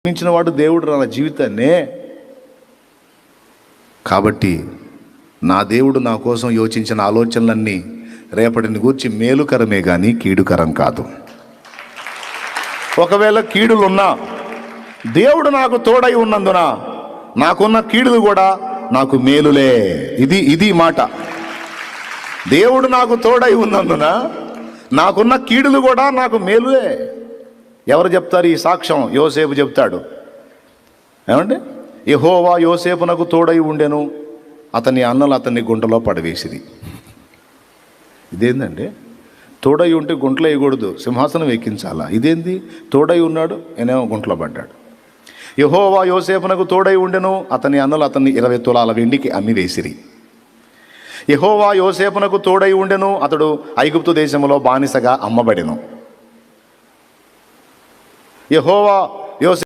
మించిన వాడు దేవుడు నా జీవితాన్నే. కాబట్టి నా దేవుడు నా కోసం యోచించిన ఆలోచనలన్నీ రేపటిని గూర్చి మేలుకరమే కానీ కీడుకరం కాదు. ఒకవేళ కీడులున్నా దేవుడు నాకు తోడై ఉన్నందున నాకున్న కీడులు కూడా నాకు మేలులే. ఇది మాట. దేవుడు నాకు తోడై ఉన్నందున నాకున్న కీడులు కూడా నాకు మేలులే. ఎవరు చెప్తారు ఈ సాక్ష్యం? యోసేపు చెప్తాడు. ఏమండి? యెహోవా యోసేపునకు తోడై ఉండెను, అతని అన్నలు అతన్ని గుంటలో పడవేసిరి. ఇదేందండి? తోడై ఉంటే గుంటలో వేయకూడదు, సింహాసనం ఎక్కించాలా? ఇదేంది? తోడై ఉన్నాడు, నేనేమో గుంటలో పడ్డాడు. యెహోవా యోసేపునకు తోడై ఉండెను, అతని అన్నలు అతన్ని 20 తులాల వెండికి అమ్మి వేసిరి. యెహోవా యోసేపునకు తోడై ఉండెను, అతడు ఐగుప్తు దేశంలో బానిసగా అమ్మబడెను. యెహోవా